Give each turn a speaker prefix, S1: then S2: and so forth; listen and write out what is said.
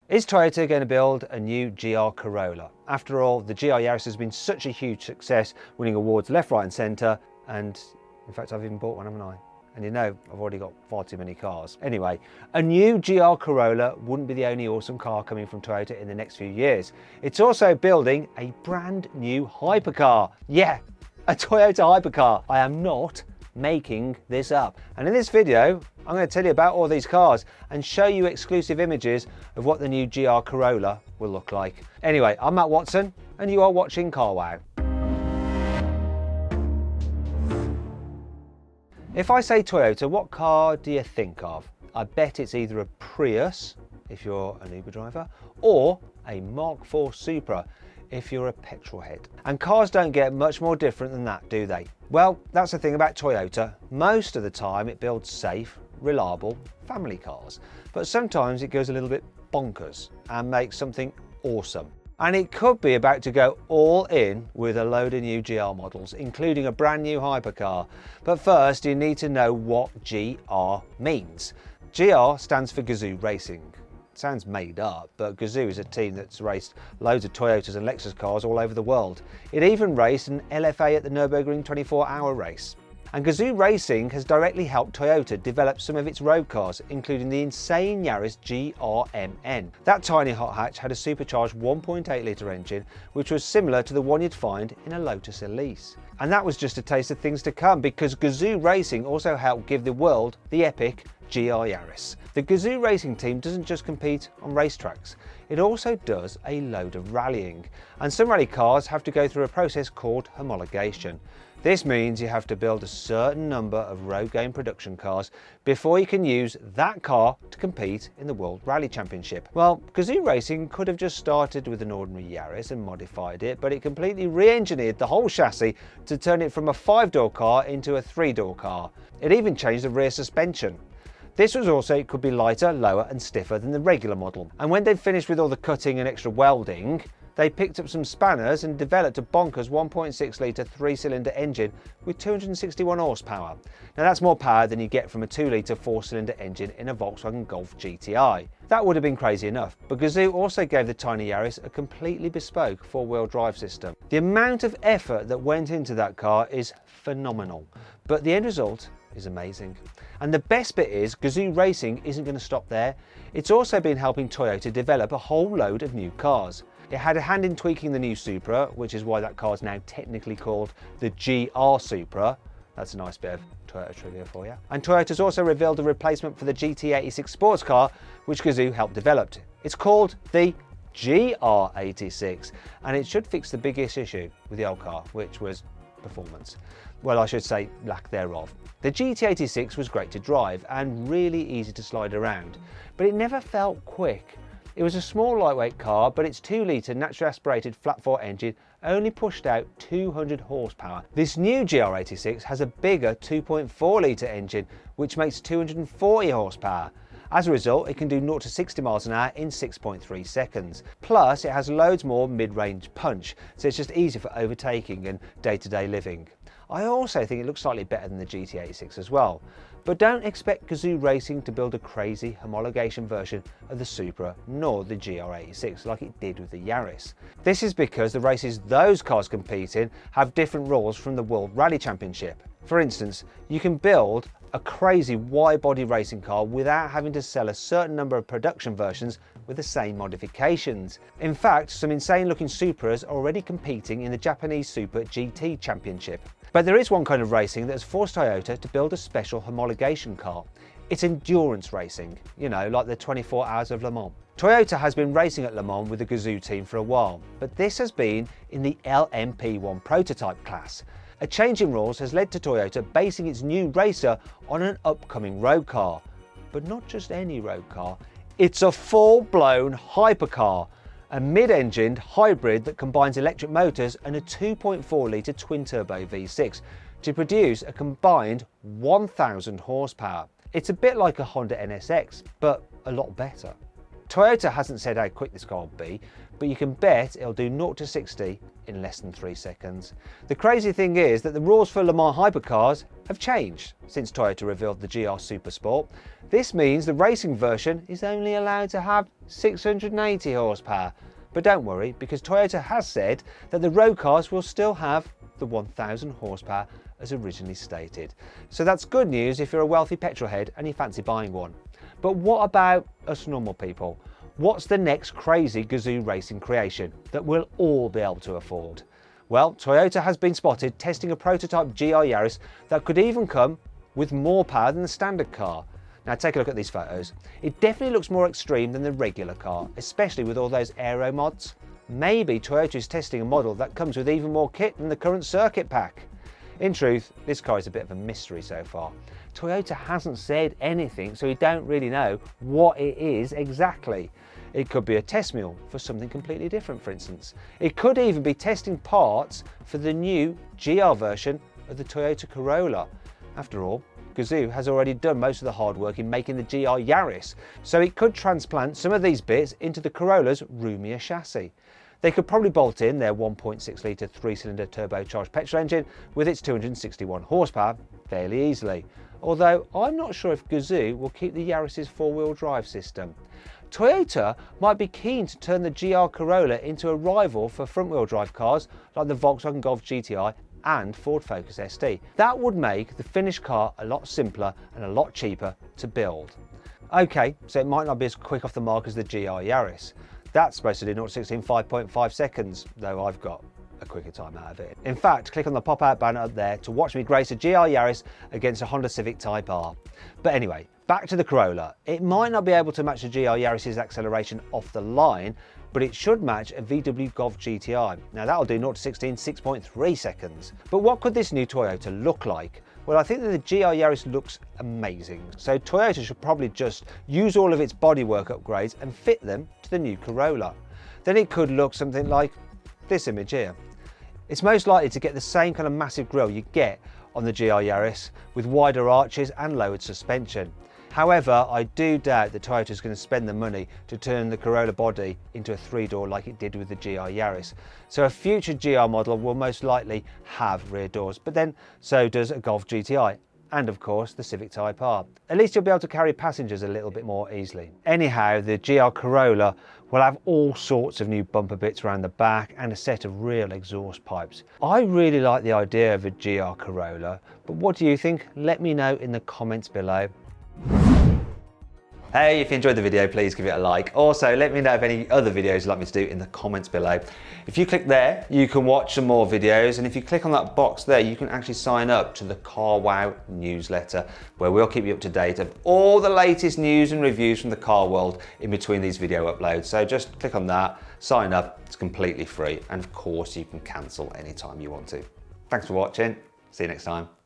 S1: Is Toyota going to build a new GR Corolla? After all, the GR Yaris has been such a huge success, winning awards left, right and centre, and in fact I've even bought one, haven't I? And you know, I've already got far too many cars. Anyway, a new GR Corolla wouldn't be the only awesome car coming from Toyota in the next few years. It's also building a brand new hypercar. Yeah, a Toyota hypercar. I am not making this up. And in this video, I'm going to tell you about all these cars and show you exclusive images of what the new GR Corolla will look like. Anyway, I'm Matt Watson and you are watching CarWow. If I say Toyota, what car do you think of? I bet it's either a Prius, if you're an Uber driver, or a Mark IV Supra, if you're a petrol head. And cars don't get much more different than that, do they? Well, that's the thing about Toyota. Most of the time it builds safe, reliable family cars, but sometimes it goes a little bit bonkers and makes something awesome. And it could be about to go all in with a load of new GR models, including a brand new hypercar. But first, you need to know what GR means. GR stands for Gazoo Racing. It sounds made up, but Gazoo is a team that's raced loads of Toyotas and Lexus cars all over the world. It even raced an LFA at the Nürburgring 24-hour race. And Gazoo Racing has directly helped Toyota develop some of its road cars, including the insane Yaris GRMN. That tiny hot hatch had a supercharged 1.8 litre engine, which was similar to the one you'd find in a Lotus Elise. And that was just a taste of things to come, because Gazoo Racing also helped give the world the epic GR Yaris. The Gazoo Racing team doesn't just compete on racetracks, it also does a load of rallying. And some rally cars have to go through a process called homologation. This means you have to build a certain number of road game production cars before you can use that car to compete in the World Rally Championship. Well, Gazoo Racing could have just started with an ordinary Yaris and modified it, but it completely re-engineered the whole chassis to turn it from a 5-door car into a 3-door car. It even changed the rear suspension. This was also, it could be lighter, lower and stiffer than the regular model. And when they'd finished with all the cutting and extra welding, they picked up some spanners and developed a bonkers 1.6 litre 3-cylinder engine with 261 horsepower. Now that's more power than you get from a 2 litre 4-cylinder engine in a Volkswagen Golf GTI. That would have been crazy enough, but Gazoo also gave the tiny Yaris a completely bespoke 4-wheel drive system. The amount of effort that went into that car is phenomenal, but the end result is amazing. And the best bit is Gazoo Racing isn't going to stop there. It's also been helping Toyota develop a whole load of new cars. It had a hand in tweaking the new Supra, which is why that car is now technically called the GR Supra. That's a nice bit of Toyota trivia for you. And Toyota's also revealed a replacement for the GT86 sports car, which Gazoo helped develop. It's called the GR86, and it should fix the biggest issue with the old car, which was performance. Well, I should say lack thereof. The GT86 was great to drive and really easy to slide around, but it never felt quick. It was a small lightweight car, but its 2 litre naturally aspirated flat-4 engine only pushed out 200 horsepower. This new GR86 has a bigger 2.4 litre engine, which makes 240 horsepower. As a result, it can do 0 to 60 miles an hour in 6.3 seconds. Plus, it has loads more mid-range punch, so it's just easy for overtaking and day-to-day living. I also think it looks slightly better than the GT86 as well. But don't expect Gazoo Racing to build a crazy homologation version of the Supra nor the GR86 like it did with the Yaris. This is because the races those cars compete in have different rules from the World Rally Championship. For instance, you can build a crazy wide-body racing car without having to sell a certain number of production versions with the same modifications. In fact, some insane-looking Supras are already competing in the Japanese Super GT Championship. But there is one kind of racing that has forced Toyota to build a special homologation car. It's endurance racing, you know, like the 24 Hours of Le Mans. Toyota has been racing at Le Mans with the Gazoo team for a while, but this has been in the LMP1 prototype class. A change in rules has led to Toyota basing its new racer on an upcoming road car. But not just any road car, it's a full-blown hypercar, a mid-engined hybrid that combines electric motors and a 2.4 litre twin-turbo V6 to produce a combined 1,000 horsepower. It's a bit like a Honda NSX, but a lot better. Toyota hasn't said how quick this car will be, but you can bet it'll do 0 to 60 in less than 3 seconds. The crazy thing is that the rules for Le Mans hypercars have changed since Toyota revealed the GR Super Sport. This means the racing version is only allowed to have 680 horsepower. But don't worry, because Toyota has said that the road cars will still have the 1000 horsepower as originally stated. So that's good news if you're a wealthy petrol head and you fancy buying one. But what about us normal people? What's the next crazy Gazoo racing creation that we'll all be able to afford? Well, Toyota has been spotted testing a prototype GR Yaris that could even come with more power than the standard car. Now take a look at these photos. It definitely looks more extreme than the regular car, especially with all those aero mods. Maybe Toyota is testing a model that comes with even more kit than the current circuit pack. In truth, this car is a bit of a mystery so far. Toyota hasn't said anything, so we don't really know what it is exactly. It could be a test mule for something completely different, for instance. It could even be testing parts for the new GR version of the Toyota Corolla. After all, Gazoo has already done most of the hard work in making the GR Yaris, so it could transplant some of these bits into the Corolla's roomier chassis. They could probably bolt in their 1.6 litre 3-cylinder turbocharged petrol engine with its 261 horsepower fairly easily, although I'm not sure if Gazoo will keep the Yaris's 4-wheel drive system. Toyota might be keen to turn the GR Corolla into a rival for front-wheel drive cars like the Volkswagen Golf GTI and Ford Focus ST. That would make the finished car a lot simpler and a lot cheaper to build. Okay, so it might not be as quick off the mark as the GR Yaris. That's supposed to do 0 to 60 in 5.5 seconds, though I've got a quicker time out of it. In fact, click on the pop-out banner up there to watch me grace a GR Yaris against a Honda Civic Type R. But anyway, back to the Corolla. It might not be able to match the GR Yaris's acceleration off the line, but it should match a VW Golf GTI. Now that'll do 0 to 60 in 6.3 seconds. But what could this new Toyota look like? Well, I think that the GR Yaris looks amazing, so Toyota should probably just use all of its bodywork upgrades and fit them to the new Corolla. Then it could look something like this image here. It's most likely to get the same kind of massive grille you get on the GR Yaris with wider arches and lowered suspension. However, I do doubt that Toyota is going to spend the money to turn the Corolla body into a 3-door like it did with the GR Yaris. So a future GR model will most likely have rear doors, but then so does a Golf GTI and of course the Civic Type R. At least you'll be able to carry passengers a little bit more easily. Anyhow, the GR Corolla will have all sorts of new bumper bits around the back and a set of real exhaust pipes. I really like the idea of a GR Corolla, but what do you think? Let me know in the comments below. Hey, if you enjoyed the video, please give it a like. Also, let me know of any other videos you'd like me to do in the comments below. If you click there, you can watch some more videos, and if you click on that box there, you can actually sign up to the carwow newsletter, where we'll keep you up to date of all the latest news and reviews from the car world in between these video uploads. So just click on that, sign up, it's completely free, and of course you can cancel anytime you want to. Thanks for watching, see you next time.